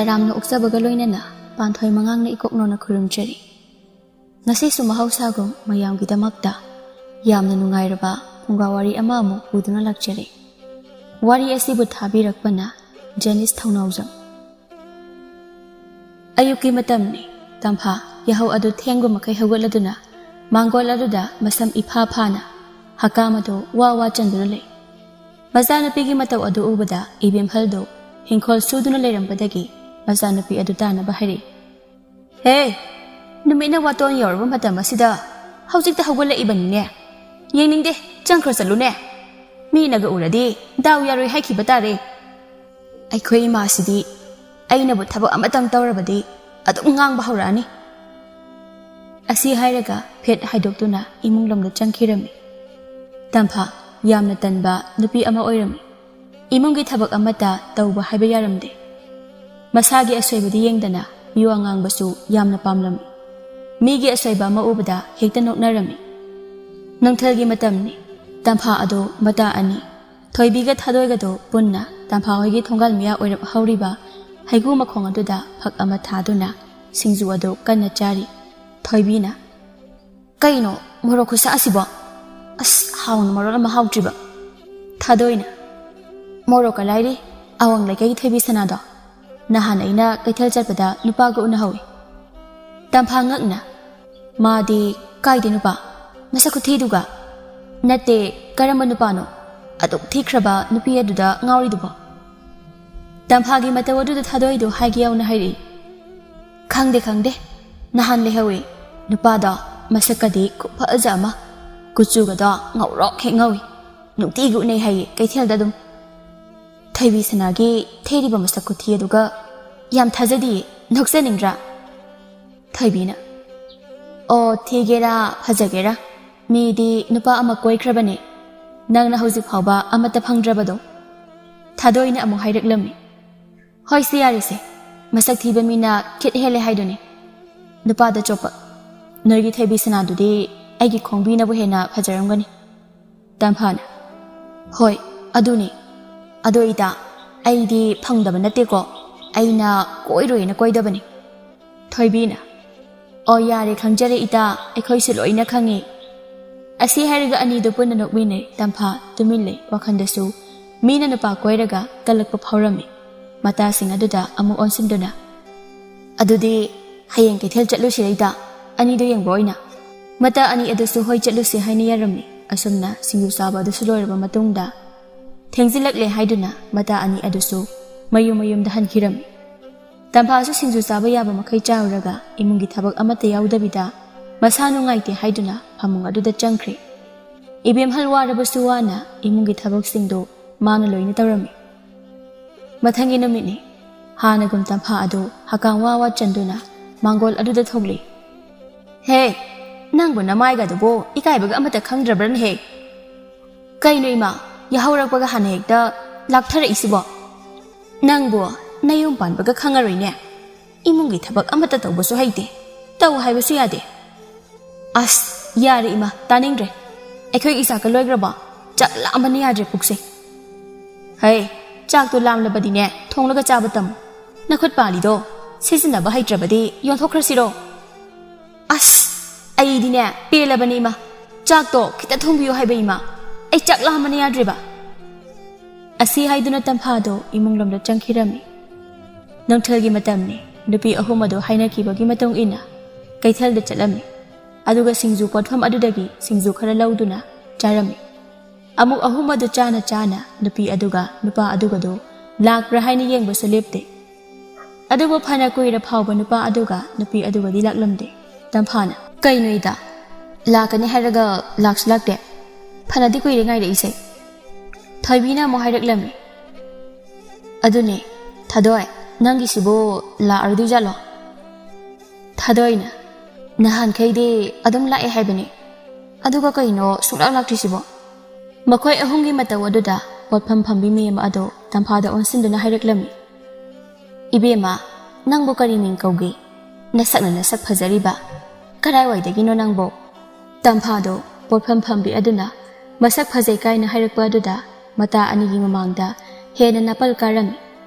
taramna uksabaga loinana panthoi mangang na ikokno na khurumchari ngasi su mahausagum mayamgi damakta yamna nungairaba pungawari ama amu uduna lakchari wari asibu thabirakpana Janice Thaunaujam ayuki matamni tampha yahau adu thengu makai hawgaladuna mangol aduda masam ipha phana hakamado wa chanduna le Mazanapi mataw adu ubada ibim haldo hingkol suduna leirambadagi Mazanapi adu tana bahari Hey numina waton yorba matam asida hawjikta hawgala ibanine yeningde changkhra salune mi naga uradi daw yaroi haikhiba tare aikhoi ma sidi aina bu thaba amatang tawrabadi adum ngang bahurani asi hairaga phet haidoktuna imunglamda changkhirami tampha yamna tanba nupi ama oirami imungi thabak amata tawba haiba yaramde masagi asoibadi yengdana miwa ngangbasu yamna pamlami migi asoiba ma ubada hekta noknarami nangthalgi matamni tampha ado mata ani thoibiga thadoigado punna tampha hoigi thongal miya oirab hauriba haigu makhong aduda phak ama thaduna singju ado kanna chari thoibina kaino morokhusa asibo as haun morol ma hautriba thadoina moroka lairi awang laikai thoibi sanado nahan aina kaithal chatpada nupa ga una hawi tampha ngakna madi kaide nupa masakhuthi duga nate karamba nupa no aduk thikraba nupi aduda ngauri duba tampha gi matawodu da thadoi do haigi yauna hairi khangde nahan le hawi nupa da masakadi kupha azama kuchuga da ngaurok he ngawi nukti gu nei hai kaithel da dum thaibi sanagi theriba masakhuthi aduga yam thajadi noksaningra thaibina o thigera phajagera midi nupa ama koikrabane nangna hojik phawba amata phangdrabado thadoina amu haireklami hoi siyarise masak thiba mina khit hele haidone nupa da chopa noigi thaibi sanadudi aigi khongbi na bu hena phajaramgani tamphana hoi aduni adoida aidi phangdaba nate ko aina koiroina koidabani thoibina o yare khangjare ita ekhoi se loina khangi asi hariga ani do punna nokmine tampha tumille wakhandasu mina napa koiraga kalakpa phawrami mata sing aduda amu onsinduna adudi hayeng kethel chatlu sireida ani do yengboina mata ani adusu hoi chatlu se haini yarami asumna singu saba adusu loiraba matungda thengzilakle haiduna mata ani adusu mayum da hankirami tampha su sinju saba yaba makai chauraga imungi thabak amata yaudabida masanu ngaite haiduna phamung aduda changkhre ibem halwa rabasu wana imungi thabak singdo mana loina tawrami mathangi namini hana gum tampha adu hakangwa wa chanduna mangol aduda thogli he nangbu namai ga dubo ikai baga amata khangdrabran he kaino ima yahaurak baga hana hekta lakthara isibo nangbu nayum pan baga khangaroine imungi thabak amata tawbasu haite taw haibasu yade as yare ima taningre ekhoi isa ka loigraba chak lamani yadre pukse hey chak to lam labadi ne thonglaga chabatam nakhut pali do sisina ba haitrabadi yonthokrasiro as ai dine pelabani ma chak to kita thongbiyo haiba ima ai chak lamani yadre ba asi haiduna tampha do imunglamda changkhirami nangthalgi matamni nupi ahum ado haina kibagi matong ina kaithal da chalami aduga singju potham adudagi singju khara lauduna charami amuk ahum adu chana nupi aduga nupa aduga do lakra haini yengba solepte aduba phana koira phawba nupa aduga nupi aduga di laklamde tamphana kainoida lakani haraga lakslakte phana di koire ngai reise thaibina mo haireklami adune thadoi nangi sibo la ardu jalo thadoina nahan khaide adum lae haibani aduga kaino suklak laktisibo makhoi ahungi mataw aduda potpham phambi me ma ado tampha da onsinduna haireklami ibema nangbo kari ning kaugi nasak phajariba karai waidagi no nangbo tampha do potpham phambi aduna masak phajai kaina hairekpa aduda mata anigi mamangda hena napal karami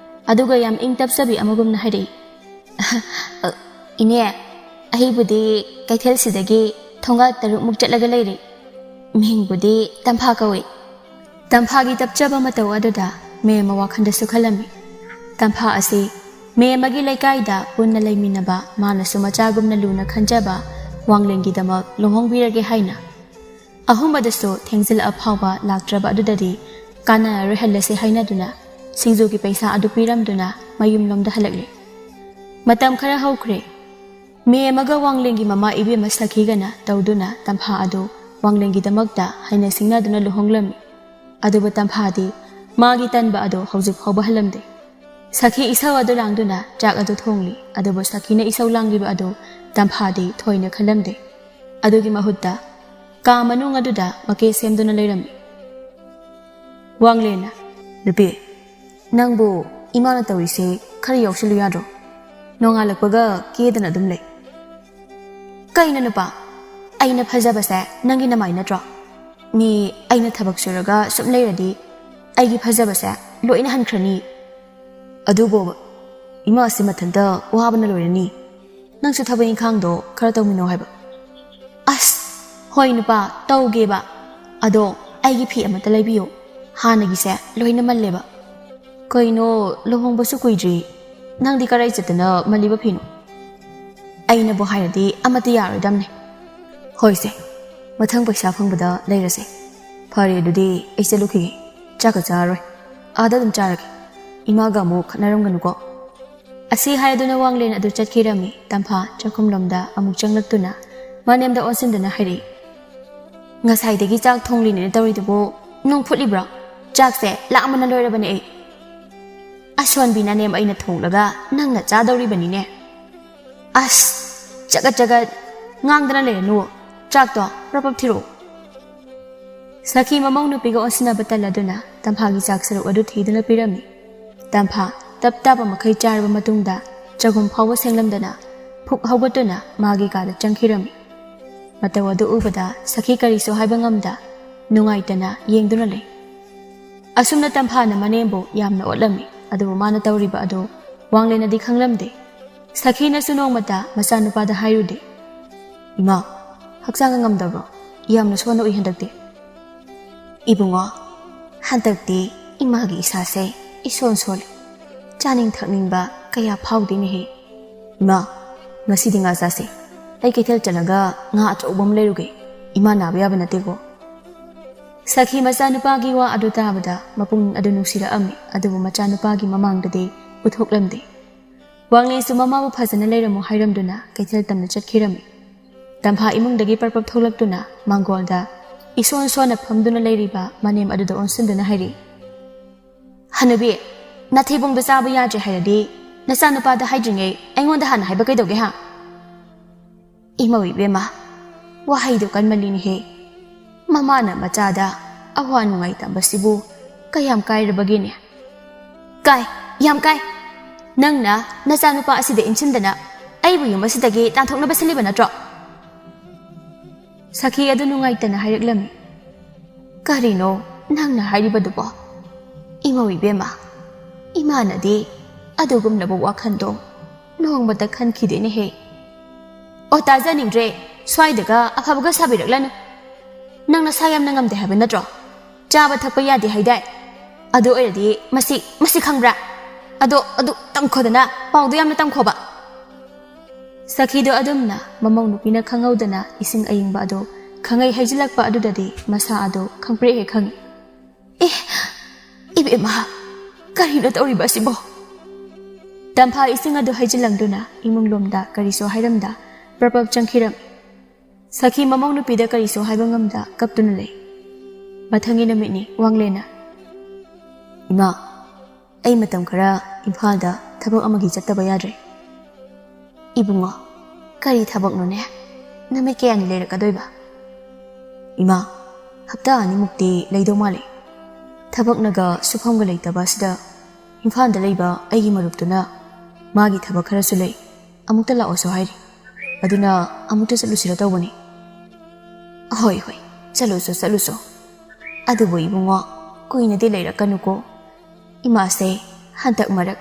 ꯑꯗꯨꯒ ꯌꯥꯝ ꯏꯪ ꯇꯞꯆꯕꯤ ꯑꯃꯒꯨꯝꯅ ꯍꯥꯏꯔꯛꯏ ꯏꯅꯦ ꯑꯩꯕꯨꯗꯤ ꯀꯩꯊꯦꯜꯁꯤꯗꯒꯤ ꯊꯣꯡꯒꯥ 6 ꯆꯠꯂꯒ ꯂꯩꯔꯤ ꯃꯤꯡꯕꯨꯗꯤ ꯇꯝꯐꯥ ꯀꯧꯏ ꯇꯝꯐꯥꯒꯤ ꯇꯞꯆꯕ ꯃꯇꯧ ꯑꯗꯨꯗ ꯃꯦꯝ ꯋꯥꯈꯟꯗꯁꯨ ꯈꯜꯂꯝꯃꯤ ꯇꯝꯐꯥ ꯑꯁꯤ ꯃꯦꯝꯒꯤ ꯂꯩꯀꯥꯏꯗ ꯄꯨꯟꯅ ꯂꯩꯃꯤꯟꯅꯕ ꯃꯥꯅꯁꯨ ꯃꯆꯥꯒꯨꯝꯅ ꯂꯨꯅ ꯈꯟꯖꯕ ꯋꯥꯡꯂꯦꯟꯒꯤꯗꯃꯛ ꯂꯨꯍꯣꯡꯕꯤꯔꯒꯦ ꯍꯥꯏꯅ ꯑꯍꯨꯝꯕꯗꯁꯨ ꯊꯦꯡꯖꯤꯜꯂꯛꯑ ꯐꯥꯎꯕ ꯂꯥꯛꯇ꯭ꯔꯕ ꯑꯗꯨꯗꯗꯤ ꯀꯥꯟꯅꯔꯣꯏ ꯍꯜꯂꯁꯤ ꯍꯥꯏꯅꯗꯨꯅ ꯁꯤꯡꯖꯨꯒꯤ ꯄꯩꯁꯥ ꯑꯗꯨ ꯄꯤꯔꯝꯗꯨꯅ ꯃꯌꯨꯝꯂꯣꯝꯗ ꯍꯜꯂꯛꯂꯦ ꯃꯇꯝ ꯈꯔ ꯍꯧꯈ꯭ꯔꯦ ꯃꯦꯝꯒ ꯋꯥꯡꯂꯦꯟꯒꯤ ꯃꯃꯥ ꯏꯕꯦꯝꯃ ꯁꯈꯤꯒꯅ ꯇꯧꯗꯨꯅ ꯇꯝꯐꯥ ꯑꯗꯨ ꯋꯥꯡꯂꯦꯟꯒꯤꯗꯃꯛꯇ ꯍꯩꯅ ꯁꯤꯡꯅꯗꯨꯅ ꯂꯨꯍꯣꯡꯂꯝꯃꯤ ꯑꯗꯨꯕꯨ ꯇꯝꯐꯥꯗꯤ ꯃꯥꯒꯤ ꯇꯟꯕ ꯑꯗꯨ ꯍꯧꯖꯤꯛ ꯐꯥꯎꯕ ꯍꯜꯂꯝꯗꯦ ꯁꯈꯤ ꯏꯁꯧ ꯑꯗꯨ ꯂꯥꯡꯗꯨꯅ ꯆꯥꯛ ꯑꯗꯨ ꯊꯣꯡꯂꯤ ꯑꯗꯨꯕꯨ ꯁꯈꯤꯅ ꯏꯁꯧ ꯂꯥꯡꯂꯤꯕ ꯑꯗꯨ ꯇꯝꯐꯥꯗꯤ ꯊꯣꯏꯅ ꯈꯜꯂꯝꯗꯦ ꯑꯗꯨꯒꯤ ꯃꯍꯨꯠꯇ ꯀꯥ ꯃꯅꯨꯡ ꯑꯗꯨꯗ ꯃꯀꯦ ꯁꯦꯝꯗꯨꯅ ꯂꯩꯔꯝꯃꯤ ꯋꯥꯡꯂꯦꯟꯅ ꯅꯨꯄꯤ ꯅꯪꯕꯨ ꯏꯃꯥꯅ ꯇꯧꯔꯤꯁꯦ ꯈꯔ ꯌꯥꯎꯁꯤꯜꯂꯨ ꯌꯥꯗ꯭ꯔꯣ ꯅꯣꯡꯉꯥꯜꯂꯛꯄꯒ ꯀꯦꯗꯅ ꯑꯗꯨꯝ ꯂꯩ ꯀꯩꯅꯣ ꯅꯨꯄꯥ ꯑꯩꯅ ꯐꯖꯕꯁꯦ ꯅꯪꯒꯤ ꯅꯃꯥꯏ ꯅꯠꯇ꯭ꯔꯣ ꯃꯤ ꯑꯩꯅ ꯊꯕꯛ ꯁꯨꯔꯒ ꯁꯨꯝ ꯂꯩꯔꯗꯤ ꯑꯩꯒꯤ ꯐꯖꯕꯁꯦ ꯂꯣꯏꯅ ꯍꯟꯈ꯭ꯔꯅꯤ ꯑꯗꯨꯕꯨ ꯏꯃꯥꯁꯤ ꯃꯊꯟꯇ ꯋꯥꯕꯅ ꯂꯣꯏꯔꯅꯤ ꯅꯪꯁꯨ ꯊꯕꯛ ꯏꯪꯈꯥꯡꯗꯣ ꯈꯔ ꯇꯧꯃꯤꯟꯅꯧ ꯍꯥꯏꯕ ꯑꯁ ꯍꯣꯏ ꯅꯨꯄꯥ ꯇꯧꯒꯦꯕ ꯑꯗꯣ ꯑꯩꯒꯤ ꯐꯤ ꯑꯃꯠꯇ ꯂꯩꯕꯤꯌꯨ ꯍꯥꯟꯅꯒꯤꯁꯦ ꯂꯣꯏꯅ ꯃꯜꯂꯦꯕ ꯀꯩꯅꯣ ꯂꯨꯍꯣꯡꯕꯁꯨ ꯀꯨꯏꯗ꯭ꯔꯤ ꯅꯪꯗꯤ ꯀꯔꯥꯏ ꯆꯠꯇꯅ ꯃꯜꯂꯤꯕ ꯐꯤꯅꯣ ꯑꯩꯅꯕꯨ ꯍꯥꯏꯔꯗꯤ ꯑꯃꯠꯇ ꯌꯥꯔꯣꯏꯗꯝꯅꯦ ꯍꯣꯏꯁꯦ ꯃꯊꯪ ꯄꯩꯁꯥ ꯐꯪꯕꯗ ꯂꯩꯔꯁꯦ ꯐꯔꯦ ꯑꯗꯨꯗꯤ ꯑꯩ ꯆꯠꯂꯨꯈꯤꯒꯦ ꯆꯥꯛꯀ ꯆꯥꯔꯔꯣꯏ ꯑꯥꯗ ꯑꯗꯨꯝ ꯆꯥꯔꯒꯦ ꯏꯃꯥꯒ ꯑꯃꯨꯛ ꯈꯠꯅꯔꯝꯒꯅꯨꯀꯣ ꯑꯁꯤ ꯍꯥꯏꯗꯨꯅ ꯋꯥꯡꯂꯦꯟ ꯑꯗꯨ ꯆꯠꯈꯤꯔꯝꯃꯤ ꯇꯝꯐꯥ ꯆꯥꯛꯈꯨꯝꯂꯣꯝꯗ ꯑꯃꯨꯛ ꯆꯪꯂꯛꯇꯨꯅ ꯃꯅꯦꯝꯗ ꯑꯣꯟꯁꯤꯟꯗꯨꯅ ꯍꯥꯏꯔꯛꯏ ꯉꯁꯥꯏꯗꯒꯤ ꯆꯥꯛ ꯊꯣꯡꯂꯤꯅꯦꯅ ꯇꯧꯔꯤꯗꯨꯕꯨ ꯅꯣꯡ ꯐꯨꯠꯂꯤꯕ꯭ꯔꯣ ꯆꯥꯛꯁꯦ ꯂꯥꯛꯑꯃꯅ ꯂꯣꯏꯔꯕꯅꯦ ꯑꯩ ꯑꯁꯣꯟꯕꯤ ꯅꯅꯦꯝ ꯑꯩꯅ ꯊꯣꯡꯂꯒ ꯅꯪꯅ ꯆꯥꯗꯧꯔꯤꯕꯅꯤꯅꯦ ꯑꯁ ꯆꯒꯠ ꯆꯒꯠ ꯉꯥꯡꯗꯅ ꯂꯩꯔꯅꯨ ꯆꯥꯛꯇꯣ ꯄ꯭ꯔꯄꯞ ꯊꯤꯔꯛꯑꯣ ꯁꯈꯤ ꯃꯃꯧ ꯅꯨꯄꯤꯒ ꯑꯣꯟꯁꯤꯟꯅꯕ ꯇꯜꯂꯗꯨꯅ ꯇꯝꯐꯥꯒꯤ ꯆꯥꯛ ꯁꯔꯨꯛ ꯑꯗꯨ ꯊꯤꯗꯨꯅ ꯄꯤꯔꯝꯃꯤ ꯇꯝꯐꯥ ꯇꯞ ꯇꯥꯕ ꯃꯈꯩ ꯆꯥꯔꯕ ꯃꯇꯨꯡꯗ ꯆꯒꯨꯝ ꯐꯥꯎꯕ ꯁꯦꯡꯂꯝꯗꯅ ꯐꯨꯛ ꯍꯧꯒꯠꯇꯨꯅ ꯃꯥꯒꯤ ꯀꯥꯗ ꯆꯪꯈꯤꯔꯝꯃꯤ ꯃꯇꯧ ꯑꯗꯨ ꯎꯕꯗ ꯁꯈꯤ ꯀꯔꯤꯁꯨ ꯍꯥꯏꯕ ꯉꯝꯗ ꯅꯨꯡꯉꯥꯏꯇꯅ ꯌꯦꯡꯗꯨꯅ ꯂꯩ ꯑꯁꯨꯝꯅ ꯇꯝꯐꯥꯅ ꯃꯅꯦꯝꯕꯨ ꯌꯥꯝꯅ ꯑꯣꯠꯂꯝꯃꯤ ꯑꯗꯨꯕꯨ ꯃꯥꯅ ꯇꯧꯔꯤꯕ ꯑꯗꯨ ꯋꯥꯡꯂꯦꯟꯅꯗꯤ ꯈꯪꯂꯝꯗꯦ ꯁꯈꯤꯅꯁꯨ ꯅꯣꯡꯃꯇ ꯃꯆꯥꯅꯨꯄꯥꯗ ꯍꯥꯏꯔꯨꯗꯦ ꯏꯃꯥ ꯍꯛꯆꯥꯡꯒ ꯉꯝꯗꯕ꯭ꯔꯣ ꯌꯥꯝꯅ ꯁꯣꯟꯅ ꯎꯏ ꯍꯟꯗꯛꯇꯤ ꯏꯕꯨꯡꯉꯣ ꯍꯟꯗꯛꯇꯤ ꯏꯃꯥꯒꯤ ꯏꯁꯥꯁꯦ ꯏꯁꯣꯟ ꯁꯣꯜꯂꯤ ꯆꯥꯅꯤꯡ ꯊꯛꯅꯤꯡꯕ ꯀꯌꯥ ꯐꯥꯎꯗꯦꯅꯦꯍꯦ ꯏꯃꯥ ꯉꯁꯤꯗꯤ ꯉꯥ ꯆꯥꯁꯦ ꯑꯩ ꯀꯩꯊꯦꯜ ꯆꯠꯂꯒ ꯉꯥ ꯑꯆꯧꯕ ꯑꯃ ꯂꯩꯔꯨꯒꯦ ꯏꯃꯥ ꯅꯥꯕ ꯌꯥꯕ ꯅꯠꯇꯦꯀꯣ ꯁꯈꯤ ꯃꯆꯥꯅꯨꯄꯥꯒꯤ ꯋꯥ ꯑꯗꯨ ꯇꯥꯕꯗ ꯃꯄꯨꯡ ꯑꯗꯨ ꯅꯨꯡꯁꯤꯔꯛꯑꯝꯃꯤ ꯑꯗꯨꯕꯨ ꯃꯆꯥꯅꯨꯄꯥꯒꯤ ꯃꯃꯥꯡꯗꯗꯤ ꯎꯠꯊꯣꯛꯂꯝꯗꯦ ꯋꯥꯡꯂꯦꯟꯁꯨ ꯃꯃꯥꯕꯨ ꯐꯖꯅ ꯂꯩꯔꯝꯃꯨ ꯍꯥꯏꯔꯝꯗꯨꯅ ꯀꯩꯊꯦꯜ ꯇꯝꯅ ꯆꯠꯈꯤꯔꯝꯃꯤ ꯇꯝꯐꯥ ꯏꯃꯨꯡꯗꯒꯤ ꯄꯔꯄꯞ ꯊꯣꯛꯂꯛꯇꯨꯅ ꯃꯥꯡꯒꯣꯜꯗ ꯏꯁꯣꯟ ꯁꯣꯟꯅ ꯐꯝꯗꯨꯅ ꯂꯩꯔꯤꯕ ꯃꯅꯦꯝ ꯑꯗꯨꯗ ꯑꯣꯟꯁꯤꯟꯗꯨꯅ ꯍꯥꯏꯔꯤ ꯍꯅꯨꯕꯤ ꯅꯥꯊꯩꯕꯣꯡꯗ ꯆꯥꯕ ꯌꯥꯗ꯭ꯔꯦ ꯍꯥꯏꯔꯗꯤ ꯅꯆꯥꯅꯨꯄꯥꯗ ꯍꯥꯏꯗ꯭ꯔꯤꯉꯩ ꯑꯩꯉꯣꯟꯗ ꯍꯥꯟꯅ ꯍꯥꯏꯕ ꯀꯩꯗꯧꯒꯦ ꯍꯥ ꯏꯃꯧ ꯏꯕꯦꯝꯃ ꯋꯥꯍꯩꯗꯨ ꯀꯟꯃꯜꯂꯤꯅꯦꯍꯦ ꯃꯃꯥꯅ ꯃꯆꯥꯗ ꯑꯋꯥ ꯅꯨꯡꯉꯥꯏ ꯇꯝꯕꯁꯤꯕꯨ ꯀꯌꯥꯝ ꯀꯥꯏꯔꯕꯒꯦꯅꯦ ꯀꯥꯏ ꯌꯥꯝ ꯀꯥꯏ ꯅꯪꯅ ꯅꯆꯥꯅꯨꯄꯥ ꯑꯁꯤꯗ ꯏꯟꯁꯤꯟꯗꯅ ꯑꯩꯕꯨ ꯌꯨꯝ ꯑꯁꯤꯗꯒꯤ ꯇꯥꯟꯊꯣꯛꯅꯕ ꯁꯤꯜꯂꯤꯕ ꯅꯠꯇ꯭ꯔꯣ ꯁꯈꯤ ꯑꯗꯨ ꯅꯨꯡꯉꯥꯏꯇꯅ ꯍꯥꯏꯔꯛꯂꯝꯃꯤ ꯀꯔꯤꯅꯣ ꯅꯪꯅ ꯍꯥꯏꯔꯤꯕꯗꯨꯕꯣ ꯏꯃꯧ ꯏꯕꯦꯝꯃ ꯏꯃꯥꯅꯗꯤ ꯑꯗꯨꯒꯨꯝꯂꯕ ꯋꯥꯈꯟꯗꯣ ꯅꯣꯡꯃꯇ ꯈꯟꯈꯤꯗꯦꯅꯦꯍꯦ ꯑꯣ ꯇꯥꯖꯅꯤꯡꯗ꯭ꯔꯦ ꯁ꯭ꯋꯥꯏꯗꯒ ꯑꯐꯕꯒ ꯁꯥꯕꯤꯔꯛꯂꯅꯨ ꯅꯪ ꯅꯁꯥ ꯌꯥꯝꯅ ꯉꯝꯗꯦ ꯍꯥꯏꯕ ꯅꯠꯇ꯭ꯔꯣ ꯆꯥꯕ ꯊꯛꯄ ꯌꯥꯗꯦ ꯍꯥꯏꯗꯥꯏ ꯑꯗꯨ ꯑꯣꯏꯔꯗꯤ ꯃꯁꯤ ꯈꯪꯕ꯭ꯔꯥ ꯑꯗꯣ ꯇꯝꯈꯣꯗꯅ ꯄꯥꯎꯗꯣ ꯌꯥꯝꯅ ꯇꯝꯈꯣꯕ ꯁꯈꯤꯗꯣ ꯑꯗꯨꯝꯅ ꯃꯃꯧ ꯅꯨꯄꯤꯅ ꯈꯪꯍꯧꯗꯅ ꯏꯁꯤꯡ ꯑꯏꯪꯕ ꯑꯗꯨ ꯈꯪꯉꯩ ꯍꯩꯖꯤꯜꯂꯛꯄ ꯑꯗꯨꯗꯗꯤ ꯃꯁꯥ ꯑꯗꯨ ꯈꯪꯄ꯭ꯔꯦꯛ ꯍꯦꯛ ꯈꯪꯉꯤ ꯏꯕꯦꯝꯃ ꯀꯔꯤꯅꯣ ꯇꯧꯔꯤꯕ ꯑꯁꯤꯕꯣ ꯇꯝꯐꯥ ꯏꯁꯤꯡ ꯑꯗꯨ ꯍꯩꯖꯤꯜꯂꯝꯗꯨꯅ ꯏꯃꯨꯡꯂꯣꯝꯗ ꯀꯔꯤꯁꯨ ꯍꯥꯏꯔꯝꯗ ꯄ꯭ꯔꯄꯞ ꯆꯪꯈꯤꯔꯝꯃꯤ ꯁꯈꯤ ꯃꯃꯧ ꯅꯨꯄꯤꯗ ꯀꯔꯤꯁꯨ ꯍꯥꯏꯕ ꯉꯝꯗ ꯀꯞꯇꯨꯅ ꯂꯩ ꯃꯊꯪꯒꯤ ꯅꯨꯃꯤꯠꯅꯤ ꯋꯥꯡꯂꯦꯟꯅ ꯏꯃꯥ ꯑꯩ ꯃꯇꯝ ꯈꯔ ꯏꯝꯐꯥꯜꯗ ꯊꯕꯛ ꯑꯃꯒꯤ ꯆꯠꯇꯕ ꯌꯥꯗ꯭ꯔꯦ ꯏꯕꯨꯡꯉꯣ ꯀꯔꯤ ꯊꯕꯛꯅꯣꯅꯦ ꯅꯨꯃꯤꯠ ꯀꯌꯥꯅꯤ ꯂꯩꯔꯛꯀꯗꯣꯏꯕ ꯏꯃꯥ ꯍꯞꯇꯥ 2ꯃꯨꯛꯇꯤ ꯂꯩꯗꯧ ꯃꯥꯜꯂꯦ ꯊꯕꯛꯅꯒ ꯁꯨꯐꯝꯒ ꯂꯩꯇꯕ ꯑꯁꯤꯗ ꯏꯝꯐꯥꯜꯗ ꯂꯩꯕ ꯑꯩꯒꯤ ꯃꯔꯨꯞꯇꯨꯅ ꯃꯥꯒꯤ ꯊꯕꯛ ꯈꯔꯁꯨ ꯂꯩ ꯑꯃꯨꯛꯇ ꯂꯥꯛꯑꯣꯁꯨ ꯍꯥꯏꯔꯤ ꯑꯗꯨꯅ ꯑꯃꯨꯛꯇ ꯆꯠꯂꯨꯁꯤꯔ ꯇꯧꯕꯅꯤ ꯍꯣꯏ ꯆꯠꯂꯨꯁꯣ ꯑꯗꯨꯕꯨ ꯏꯕꯨꯡꯉꯣ ꯀꯨꯏꯅꯗꯤ ꯂꯩꯔꯛꯀꯅꯨꯀꯣ ꯏꯃꯥꯁꯦ ꯍꯟꯗꯛ ꯃꯔꯛ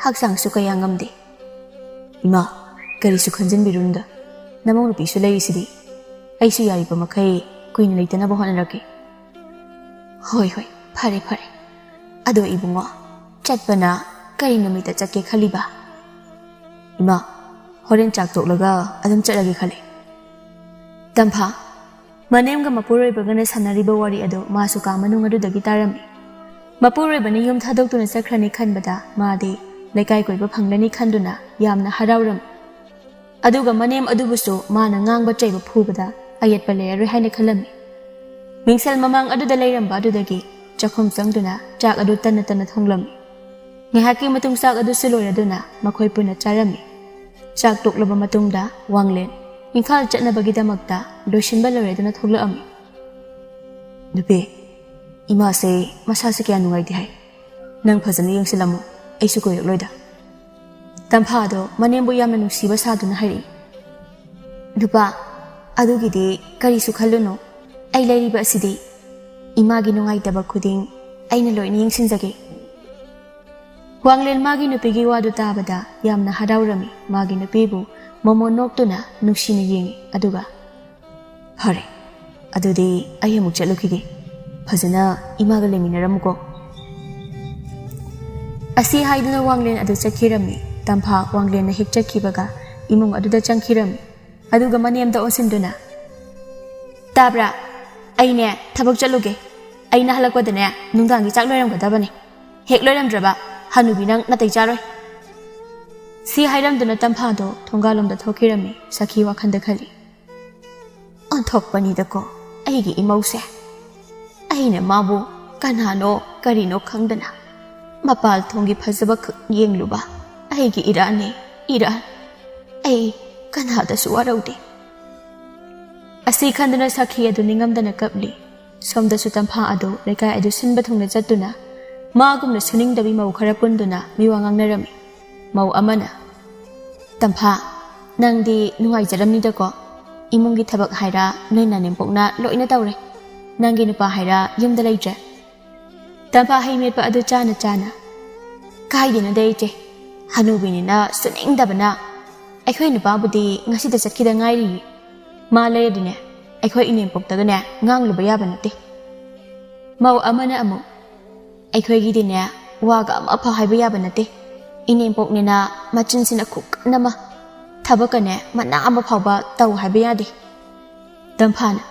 ꯍꯛꯆꯥꯡꯁꯨ ꯀꯌꯥ ꯉꯝꯗꯦ ꯏꯃꯥ ꯀꯔꯤꯁꯨ ꯈꯟꯖꯟꯕꯤꯔꯨꯅꯨꯗ ꯅꯃꯧ ꯅꯨꯄꯤꯁꯨ ꯂꯩꯔꯤꯁꯤꯗꯤ ꯑꯩꯁꯨ ꯌꯥꯔꯤꯕ ꯃꯈꯩ ꯀꯨꯏꯅ ꯂꯩꯇꯅꯕ ꯍꯣꯠꯅꯔꯛꯀꯦ ꯍꯣꯏ ꯍꯣꯏ ꯐꯔꯦ ꯐꯔꯦ ꯑꯗꯣ ꯏꯕꯨꯡꯉꯣ ꯆꯠꯄꯅ ꯀꯔꯤ ꯅꯨꯃꯤꯠꯇ ꯆꯠꯀꯦ ꯈꯜꯂꯤꯕ ꯏꯃꯥ ꯍꯣꯔꯦꯟ ꯆꯥꯛ ꯇꯣꯛꯂꯒ ꯑꯗꯨꯝ ꯆꯠꯂꯒꯦ ꯈꯜꯂꯤ ꯇꯝꯐꯥ ꯃꯅꯦꯝꯒ ꯃꯄꯨꯔꯣꯏꯕꯒꯅ ꯁꯥꯟꯅꯔꯤꯕ ꯋꯥꯔꯤ ꯑꯗꯨ ꯃꯥꯁꯨ ꯀꯥ ꯃꯅꯨꯡ ꯑꯗꯨꯗꯒꯤ ꯇꯥꯔꯝꯃꯤ ꯃꯄꯨꯔꯣꯏꯕꯅ ꯌꯨꯝ ꯊꯥꯗꯣꯛꯇꯨꯅ ꯆꯠꯈ꯭ꯔꯅꯤ ꯈꯟꯕꯗ ꯃꯥꯗꯤ ꯂꯩꯀꯥꯏ ꯀꯣꯏꯕ ꯐꯪꯂꯅꯤ ꯈꯟꯗꯨꯅ ꯌꯥꯝꯅ ꯍꯔꯥꯎꯔꯝꯃꯤ ꯑꯗꯨꯒ ꯃꯅꯦꯝ ꯑꯗꯨꯕꯨꯁꯨ ꯃꯥꯅ ꯉꯥꯡꯕ ꯆꯩꯕ ꯐꯨꯕꯗ ꯑꯌꯦꯠꯄ ꯂꯩꯔꯔꯣꯏ ꯍꯥꯏꯅ ꯈꯜꯂꯝꯃꯤ ꯃꯤꯡꯁꯦꯜ ꯃꯃꯥꯡ ꯑꯗꯨꯗ ꯂꯩꯔꯝꯕ ꯑꯗꯨꯗꯒꯤ ꯆꯥꯛꯈꯨꯝ ꯆꯪꯗꯨꯅ ꯆꯥꯛ ꯑꯗꯨ ꯇꯟꯅ ꯇꯟꯅ ꯊꯣꯡꯂꯝꯃꯤ ꯉꯥꯏꯍꯥꯛꯀꯤ ꯃꯇꯨꯡ ꯆꯥꯛ ꯑꯗꯨꯁꯨ ꯂꯣꯏꯔꯗꯨꯅ ꯃꯈꯣꯏ ꯄꯨꯟꯅ ꯆꯥꯔꯝꯃꯤ ꯆꯥꯛ ꯇꯣꯛꯂꯕ ꯃꯇꯨꯡꯗ ꯋꯥꯡꯂꯦꯟ ꯏꯝꯐꯥꯜ ꯆꯠꯅꯕꯒꯤꯗꯃꯛꯇ ꯂꯣꯏꯁꯤꯟꯕ ꯂꯣꯏꯔꯗꯨꯅ ꯊꯣꯛꯂꯛꯑꯝꯃꯤ ꯅꯨꯄꯤ ꯏꯃꯥꯁꯦ ꯃꯁꯥꯁꯦ ꯀꯌꯥ ꯅꯨꯡꯉꯥꯏꯇꯦ ꯍꯥꯏ ꯅꯪ ꯐꯖꯅ ꯌꯦꯡꯁꯤꯜꯂꯝꯃꯨ ꯑꯩꯁꯨ ꯀꯣꯏꯔꯛꯂꯣꯏꯗ ꯇꯝꯐꯥꯗꯣ ꯃꯅꯦꯝꯕꯨ ꯌꯥꯝꯅ ꯅꯨꯡꯁꯤꯕ ꯁꯥꯗꯨꯅ ꯍꯥꯏꯔꯛꯏ ꯅꯨꯄꯥ ꯑꯗꯨꯒꯤꯗꯤ ꯀꯔꯤꯁꯨ ꯈꯜꯂꯨꯅꯨ ꯑꯩ ꯂꯩꯔꯤꯕ ꯑꯁꯤꯗꯤ ꯏꯃꯥꯒꯤ ꯅꯨꯡꯉꯥꯏꯇꯕ ꯈꯨꯗꯤꯡ ꯑꯩꯅ ꯂꯣꯏꯅ ꯌꯦꯡꯁꯤꯟꯖꯒꯦ ꯋꯥꯡꯂꯦꯟ ꯃꯥꯒꯤ ꯅꯨꯄꯤꯒꯤ ꯋꯥꯗꯨ ꯇꯥꯕꯗ ꯌꯥꯝꯅ ꯍꯔꯥꯎꯔꯝꯃꯤ ꯃꯥꯒꯤ ꯅꯨꯄꯤꯕꯨ ꯃꯃꯣꯟ ꯅꯣꯛꯇꯨꯅ ꯅꯨꯡꯁꯤꯅ ꯌꯦꯡꯉꯤ ꯑꯗꯨꯒ ꯐꯔꯦ ꯑꯗꯨꯗꯤ ꯑꯩ ꯑꯃꯨꯛ ꯆꯠꯂꯨꯈꯤꯒꯦ ꯐꯖꯅ ꯏꯃꯥꯒ ꯂꯩꯃꯤꯟꯅꯔꯝꯃꯨꯀꯣ ꯑꯁꯤ ꯍꯥꯏꯗꯨꯅ ꯋꯥꯡꯂꯦꯟ ꯑꯗꯨ ꯆꯠꯈꯤꯔꯝꯃꯤ ꯇꯝꯐꯥ ꯋꯥꯡꯂꯦꯟꯅ ꯍꯦꯛ ꯆꯠꯈꯤꯕꯒ ꯏꯃꯨꯡ ꯑꯗꯨꯗ ꯆꯪꯈꯤꯔꯝꯃꯤ ꯑꯗꯨꯒ ꯃꯅꯦꯝꯗ ꯑꯣꯟꯁꯤꯟꯗꯨꯅ ꯇꯥꯕ꯭ꯔꯥ ꯑꯩꯅꯦ ꯊꯕꯛ ꯆꯠꯂꯨꯒꯦ ꯑꯩꯅ ꯍꯜꯂꯛꯄꯗꯅꯦ ꯅꯨꯡꯗꯥꯡꯒꯤ ꯆꯥꯛ ꯂꯣꯏꯔꯝꯒꯗꯕꯅꯦ ꯍꯦꯛ ꯂꯣꯏꯔꯝꯗ꯭ꯔꯕ ꯍꯅꯨꯕꯤ ꯅꯪ ꯅꯥꯇꯩ ꯆꯥꯔꯣꯏ ꯁꯤ ꯍꯥꯏꯔꯝꯗꯨꯅ ꯇꯝꯐꯥꯗꯣ ꯊꯣꯡꯒꯥꯜꯂꯣꯝꯗ ꯊꯣꯛꯈꯤꯔꯝꯃꯤ ꯁꯈꯤ ꯋꯥꯈꯟꯗ ꯈꯜꯂꯤ ꯑꯣꯟꯊꯣꯛꯄꯅꯤꯗꯀꯣ ꯑꯩꯒꯤ ꯏꯃꯧꯁꯦ ꯑꯩꯅ ꯃꯥꯕꯨ ꯀꯅꯥꯅꯣ ꯀꯔꯤꯅꯣ ꯈꯪꯗꯅ ꯃꯄꯥꯜ ꯊꯣꯡꯒꯤ ꯐꯖꯕ ꯈꯛ ꯌꯦꯡꯂꯨꯕ ꯑꯩꯒꯤ ꯏꯔꯥꯟꯅꯤ ꯏꯔꯥꯟ ꯑꯩ ꯀꯅꯥꯗꯁꯨ ꯋꯥꯔꯧꯗꯦ ꯑꯁꯤ ꯈꯟꯗꯨꯅ ꯁꯈꯤ ꯑꯗꯨ ꯅꯤꯡꯉꯝꯗꯅ ꯀꯞꯂꯤ ꯁꯣꯝꯗꯁꯨ ꯇꯝꯐꯥ ꯑꯗꯨ ꯂꯩꯀꯥꯏ ꯑꯗꯨ ꯁꯤꯟꯕ ꯊꯨꯡꯅ ꯆꯠꯇꯨꯅ ꯃꯥꯒꯨꯝꯅ ꯁꯨꯅꯤꯡꯗꯕꯤ ꯃꯧ ꯈꯔ ꯄꯨꯟꯗꯨꯅ ꯃꯤꯋꯥ ꯉꯥꯡꯅꯔꯝꯃꯤ ꯃꯧ ꯑꯃꯅ ꯇꯝꯐꯥ ꯅꯪꯗꯤ ꯅꯨꯡꯉꯥꯏꯖꯔꯝꯅꯤꯗꯀꯣ ꯏꯃꯨꯡꯒꯤ ꯊꯕꯛ ꯍꯥꯏꯔ ꯅꯣꯏ ꯅꯅꯦꯝꯄꯣꯛꯅ ꯂꯣꯏꯅ ꯇꯧꯔꯦ ꯅꯪꯒꯤ ꯅꯨꯄꯥ ꯍꯥꯏꯔ ꯌꯨꯝꯗ ꯂꯩꯇ꯭ꯔꯦ ꯇꯝꯐꯥ ꯍꯩ ꯃꯦꯠꯄ ꯑꯗꯨ ꯆꯥꯅ ꯆꯥꯅ ꯀꯥꯏꯗꯦꯅꯣꯗ ꯏꯆꯦ ꯍꯅꯨꯕꯤꯅꯤꯅ ꯁꯨꯅꯤꯡꯗꯕꯅ ꯑꯩꯈꯣꯏ ꯅꯨꯄꯥꯕꯨꯗꯤ ꯉꯁꯤꯗ ꯆꯠꯈꯤꯗ ꯉꯥꯏꯔꯤꯌꯦ ꯃꯥ ꯂꯩꯔꯗꯤꯅꯦ ꯑꯩꯈꯣꯏ ꯏꯅꯦꯝꯄꯣꯛꯇꯒꯅꯦ ꯉꯥꯡꯂꯨꯕ ꯌꯥꯕ ꯅꯠꯇꯦ ꯃꯧ ꯑꯃꯅ ꯑꯃꯨꯛ ꯑꯩꯈꯣꯏꯒꯤꯗꯤꯅꯦ ꯋꯥꯒ ꯑꯃꯐꯥꯎ ꯍꯥꯏꯕ ꯌꯥꯕ ꯅꯠꯇꯦ ꯏꯅꯦꯝꯄꯣꯛꯅꯤꯅ ꯃꯆꯤꯟꯁꯤꯅ ꯈꯨꯀꯟ ꯑꯃ ꯊꯕꯛꯀꯅꯦ ꯃꯅꯥ ꯑꯃ ꯐꯥꯎꯕ ꯇꯧ ꯍꯥꯏꯕ ꯌꯥꯗꯦ ꯇꯝꯐꯥꯅ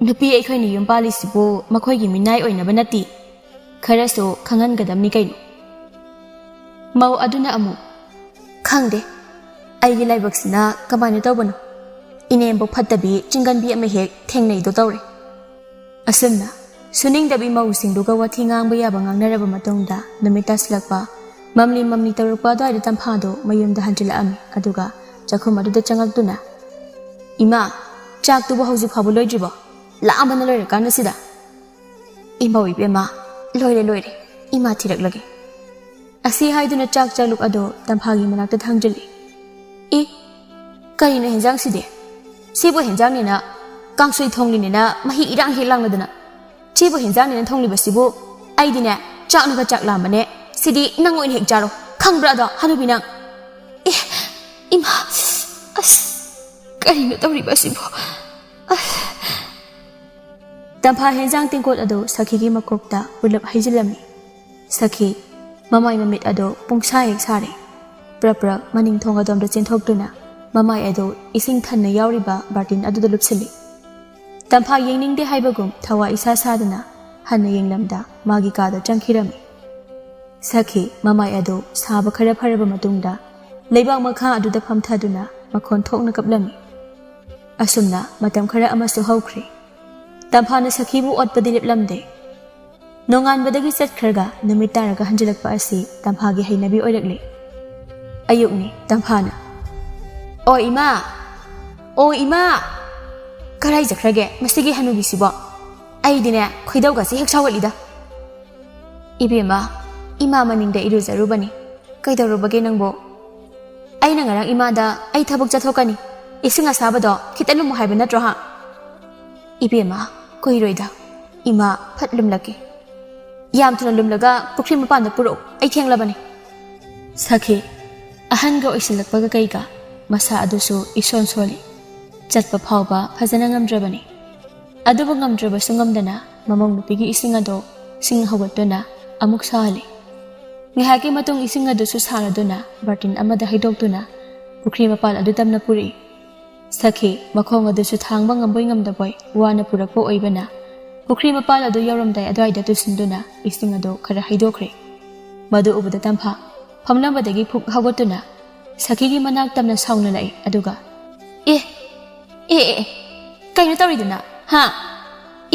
ꯅꯨꯄꯤ ꯑꯩꯈꯣꯏꯅ ꯌꯨꯝ ꯄꯥꯜꯂꯤꯁꯤꯕꯨ ꯃꯈꯣꯏꯒꯤ ꯃꯤꯅꯥꯏ ꯑꯣꯏꯅꯕ ꯅꯠꯇꯦ ꯈꯔꯁꯨ ꯈꯪꯍꯟꯒꯗꯕꯅꯤ ꯀꯩꯅꯣ ꯃꯧ ꯑꯗꯨꯅ ꯑꯃꯨꯛ ꯈꯪꯗꯦ ꯑꯩꯒꯤ ꯂꯥꯏꯕꯛꯁꯤꯅ ꯀꯃꯥꯏꯅ ꯇꯧꯕꯅꯣ ꯏꯅꯦꯝꯕꯣꯛ ꯐꯠꯇꯕꯤ ꯆꯤꯡꯒꯟꯕꯤ ꯑꯃ ꯍꯦꯛ ꯊꯦꯡꯅꯩꯗꯣ ꯇꯧꯔꯦ ꯑꯁꯨꯝꯅ ꯁꯨꯅꯤꯡꯗꯕꯤ ꯃꯧꯁꯤꯡꯗꯨꯒ ꯋꯥꯊꯤ ꯉꯥꯡꯕ ꯌꯥꯕ ꯉꯥꯡꯅꯔꯕ ꯃꯇꯨꯡꯗ ꯅꯨꯃꯤꯠ ꯇꯥꯁꯤꯜꯂꯛꯄ ꯃꯝꯂꯤ ꯃꯝꯂꯤ ꯇꯧꯔꯛꯄ ꯑꯗꯨꯋꯥꯏꯗ ꯇꯝꯐꯥꯗꯣ ꯃꯌꯨꯝꯗ ꯍꯟꯖꯤꯜꯂꯛꯑꯝꯃꯤ ꯑꯗꯨꯒ ꯆꯥꯛꯈꯨꯝ ꯑꯗꯨꯗ ꯆꯪꯉꯛꯇꯨꯅ ꯏꯃꯥ ꯆꯥꯛꯇꯨꯕꯨ ꯍꯧꯖꯤꯛ ꯐꯥꯎꯕ ꯂꯣꯏꯗ꯭ꯔꯤꯕꯣ ꯂꯥꯛꯑꯝꯕꯅ ꯂꯣꯏꯔꯀꯥꯟꯗ ꯁꯤꯗ ꯏꯃꯧ ꯏꯕꯦꯝꯃ ꯂꯣꯏꯔꯦ ꯏꯃꯥ ꯊꯤꯔꯛꯂꯒꯦ ꯑꯁꯤ ꯍꯥꯏꯗꯨꯅ ꯆꯥꯛ ꯆꯥꯂꯨꯛ ꯑꯗꯣ ꯇꯝꯐꯥꯒꯤ ꯃꯅꯥꯛꯇ ꯊꯥꯡꯖꯤꯜꯂꯤ ꯀꯔꯤꯅꯣ ꯍꯦꯟꯖꯥꯡꯁꯤꯗꯤ ꯁꯤꯕꯨ ꯍꯦꯟꯖꯥꯡꯅꯤꯅ ꯀꯥꯡꯁꯣꯏ ꯊꯣꯡꯂꯤꯅꯤꯅ ꯃꯍꯤ ꯏꯔꯥꯡ ꯍꯦꯛ ꯂꯥꯡꯂꯗꯅ ꯁꯤꯕꯨ ꯍꯦꯟꯖꯥꯡꯅꯤꯅ ꯊꯣꯡꯂꯤꯕꯁꯤꯕꯨ ꯑꯩꯗꯤꯅꯦ ꯆꯥꯛꯅꯒ ꯆꯥꯛ ꯂꯥꯝꯕꯅꯦ ꯁꯤꯗꯤ ꯅꯪ ꯑꯣꯏꯅ ꯍꯦꯛ ꯆꯥꯔꯣ ꯈꯪꯕ꯭ꯔꯥ ꯑꯗꯣ ꯍꯅꯨꯕꯤ ꯅꯪ ꯏꯃꯥ ꯑꯁ ꯀꯔꯤꯅꯣ ꯇꯧꯔꯤꯕꯁꯤꯕꯨ ꯇꯝꯐꯥ ꯍꯦꯟꯖꯥꯡ ꯇꯦꯡꯀꯣꯠ ꯑꯗꯨ ꯁꯈꯤꯒꯤ ꯃꯀꯣꯛꯇ ꯄꯨꯂꯞ ꯍꯩꯖꯤꯜꯂꯝꯃꯤ ꯁꯈꯤ ꯃꯃꯥꯏ ꯃꯃꯤꯠ ꯑꯗꯨ ꯄꯨꯡꯁꯥ ꯍꯦꯛ ꯁꯥꯔꯦ ꯄ꯭ꯔꯞ ꯃꯅꯤꯡ ꯊꯣꯡ ꯑꯗꯣꯝꯗ ꯆꯦꯟꯊꯣꯛꯇꯨꯅ ꯃꯃꯥꯏ ꯑꯗꯨ ꯏꯁꯤꯡ ꯊꯟꯅ ꯌꯥꯎꯔꯤꯕ ꯕꯥꯔꯇꯤꯟ ꯑꯗꯨꯗ ꯂꯨꯞꯁꯤꯜꯂꯤ ꯇꯝꯐꯥ ꯌꯦꯡꯅꯤꯡꯗꯦ ꯍꯥꯏꯕꯒꯨം ꯊꯋꯥꯏ ꯏꯁꯥ ꯁꯥꯗꯨꯅ ꯍꯟꯅ ꯌꯦꯡꯂꯝꯗ ꯃꯥꯒꯤ ꯀꯥꯗ ꯆꯪꯈꯤꯔꯝꯃꯤ ꯁꯈꯤ ꯃꯃꯥꯏ ꯑꯗꯨ ꯁꯥꯕ ꯈꯔ ꯐꯔꯕ ꯃꯇꯨꯡꯗ ꯂꯩꯕꯥꯛ ꯃꯈꯥ ꯑꯗꯨꯗ ꯐꯝꯊꯗꯨꯅ ꯃꯈꯣꯟ ꯊꯣꯛꯅ ꯀꯞꯂꯝꯃꯤ ꯑꯁꯨꯝꯅ ꯃꯇꯝ ꯈꯔ ꯑꯃꯁꯨ ꯍꯧꯈ꯭ꯔꯦ ꯇꯝꯐꯥꯅ ꯁꯈꯤꯕꯨ ꯑꯣꯠꯄꯗꯤ ꯂꯦꯞꯂꯝꯗꯦ ꯅꯣꯡꯉꯥꯟꯕꯗꯒꯤ ꯆꯠꯈ꯭ꯔꯒ ꯅꯨꯃꯤꯠ ꯇꯥꯔꯒ ꯍꯟꯖꯤꯜꯂꯛꯄ ꯑꯁꯤ ꯇꯝꯐꯥꯒꯤ ꯍꯩꯅꯕꯤ ꯑꯣꯏꯔꯛꯂꯤ ꯑꯌꯨꯛꯅꯤ ꯇꯝꯐꯥꯅ ꯑꯣ ꯏꯃꯥ ꯀꯔꯥꯏ ꯆꯠꯈ꯭ꯔꯒꯦ ꯃꯁꯤꯒꯤ ꯍꯅꯨꯕꯤꯁꯤꯕꯣ ꯑꯩꯗꯤꯅꯦ ꯈꯣꯏꯗꯧꯒꯁꯤ ꯍꯦꯛ ꯁꯥꯎꯒꯠꯂꯤꯗ ꯏꯕꯦꯝꯃ ꯏꯃꯥ ꯃꯅꯤꯡꯗ ꯏꯔꯨꯖꯔꯨꯕꯅꯤ ꯀꯩꯗꯧꯔꯨꯕꯒꯦ ꯅꯪꯕꯣ ꯑꯩꯅ ꯉꯔꯥꯡ ꯏꯃꯥꯗ ꯑꯩ ꯊꯕꯛ ꯆꯠꯊꯣꯛꯀꯅꯤ ꯏꯁꯤꯡ ꯑꯁꯥꯕꯗꯣ ꯈꯤꯇ ꯂꯨꯝꯃꯨ ꯍꯥꯏꯕ ꯅꯠꯇ꯭ꯔꯣ ꯍꯥ ꯏꯕꯦꯝꯃ ꯀꯨꯏꯔꯣꯏꯗ ꯏꯃꯥ ꯐꯠ ꯂꯨꯝꯂꯛꯀꯦ ꯌꯥꯝ ꯊꯨꯅ ꯂꯨꯝꯂꯒ ꯄꯨꯈ꯭ꯔꯤ ꯃꯄꯥꯟꯗ ꯄꯨꯔꯛꯎ ꯑꯩ ꯊꯦꯡꯂꯕꯅꯤ Sakhi ahanga oisilakpaga kaiga masa adusu ison soli chatpa phawba phajana ngamdrabani adubu ngamdraba sungamdana mamong nupigi ising ado sing hawatuna amuk sahali ngahaki matung ising ado su saraduna bartin amada haidoktuna pukri mapal adu tamna puri Sakhi makhong adu su thangba ngamboi ngamdaboy wana purakpo oibana pukri mapal adu yawramdai adwaida tusinduna ising ado khara haidokre madu ubada tampha famnabadagi phuk hawatuna Sakhi manak tamna sauna lai aduga kaino tawriduna ha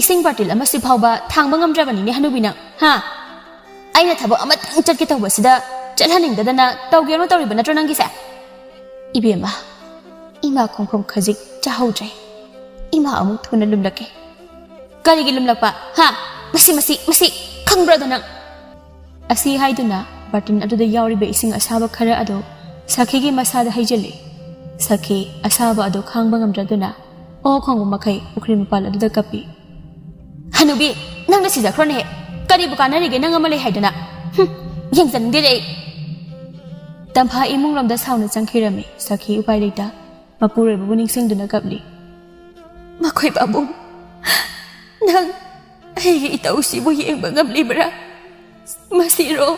ising bartil ama sifawba thangba ngamdrabani ne hanubina ha aina thabo amatang chatke tawbasida chalhaningdana tawgero tawriba natro nangi sa ibema ima khongkhom khajik chahaudre ima amuk thuna lumlake karigi lumlakpa ha masi khangbra dana asi haiduna bartin aduda yawriba ising asaba khara ado Sakhi gi masada haijali Sakhi asaba ado khangba ngamdraduna o khongbu makai ukri mapal aduda kapi Hanubi nang na sija khrone kari bukana rige nang amale haidana yengjan dire Tampha imung ramda sauna changkhirami Sakhi upai leita mapure bu ningsing duna kapli Makhoi babu nang ai itausi bu yengba ngamli bra masiro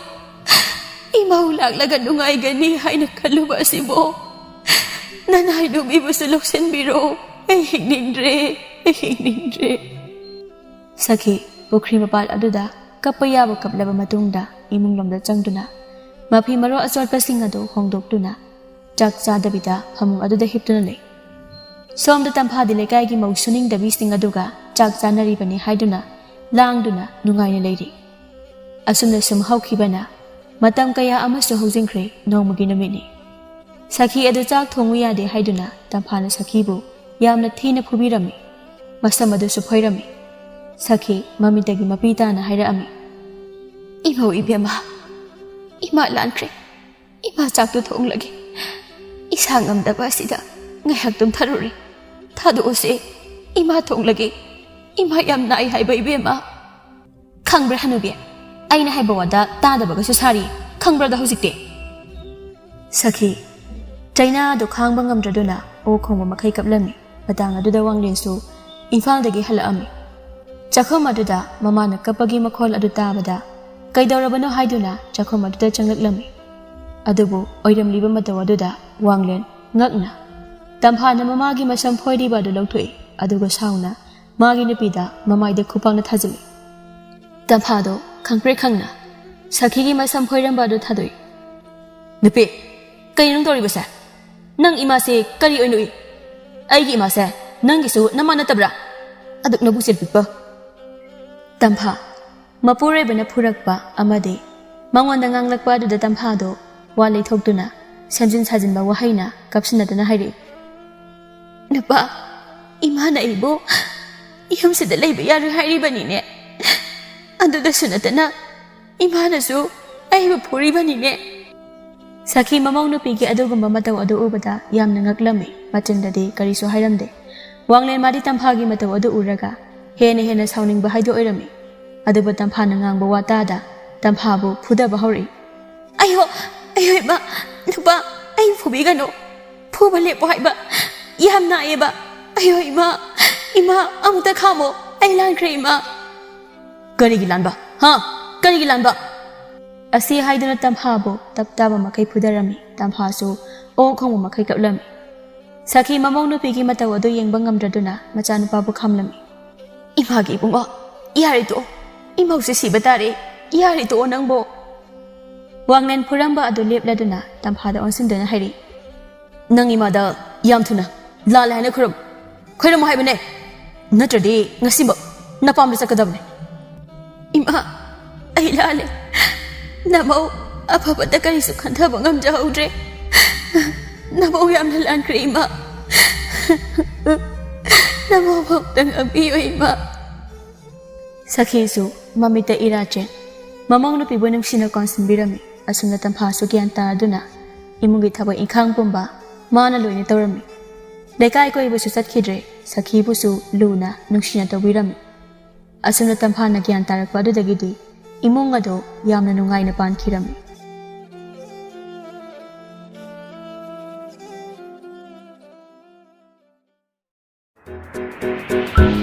Imau laglaga nungay gani haina kaluba sibo nanay lumibo sa loksen biro ay hinindre Sakhi pukri mapal aduda kapayabo kaplaba matungda imung lomda changduna mapi maro aswat pasing ado hongdoktuna chak chadabida hamung aduda hiptuna le somda tampha dile kai gi mausuning dabi sing aduga chak chanari bani haiduna langduna nungai ne leiri asumna sum haukhibana Matam kaya amasu hojingkhre nongmagi namini Sakhi adu chak thongu yade haiduna tamphana Sakhi bu yamna thina phubirami masam adu su phoirami Sakhi mamitagi mapita na haira ami Imau ibema ima lankhre ima chak tu thong lagi isangam daba sida ngahak tum tharuri thadu ose ima thong lagi ima yam nai haiba ibema khangbra hanubi aina haiba wada tadabaga su sari khangbra da hojikte Sakhi China do khangba ngamdraduna o khongba makhai kaplami patang aduda wanglen su Imphal dagi halami chakhom aduda mamana kapagi makhol adu tabada kaidorabano haiduna chakhom aduda changlaklami adubu oiramliba mataw aduda wanglen ngakna tamphana mamagi masam phoiriba adu lokthoi aduga sauna magi nipida mamaida khupangna thajili tamphado khangpre khangna Sakhi gi masam phoiramba adu thadoi nupe kainung tori basa nang ima se kari oinui ai gi ima se nang gi su namana tabra aduk nabu sel pipa tampha mapure bana phurakpa amade mangonda nganglakpa adu da tampha do wale thoktuna samjin sajinba wahaina kapsinadana hairi napa ima na ibo yum se da leiba yaru hairi bani ne adu da sunatana ima na su ai ba phuri bani ne Sakhi mamong nupi gi adugumba mataw adu ubada yamna ngaklami machindadi karisu hairamde wanglen madi tampha gi mataw adu uraga hena sauning ba haido oirami aduba tampha na ngangba watada tampha bu phuda ba hori ayo ba nuba ai phubi gano phuba le po haiba yamna eba ayo ima amuta khamo ai lan krema kari gi lanba kari gi lanba Asi haiduna tampha bu taptaba makai phudarami tampha su o khongbu makai kaplami Sakhi mamong nupi gi mataw adu yengba ngamdraduna machanupa bu khamlami imagi bungo yari to imau se sibatare yari to nangbo wanglen phuramba adu lepladuna tampha da onsindana hairi nang imada yamthuna lala hana khurum khoiram haibane natradi ngasiba napam sakadabne ima ai lale Namau apa kari su khantha bangam jaudre Namau yamna lan krima Namau bang abi ima Sakhi su mamita irachen mamong nu pibonang sina konsin birami asuna tampha su gyan ta aduna imungi thaba inkhang pumba mana loine tawrami lekai koi bu su satkhidre Sakhi bu su luna nungsina tawirami asuna tampha na gyan tarakpa adudagidi imong ado yamna nungai na pankirami ꯫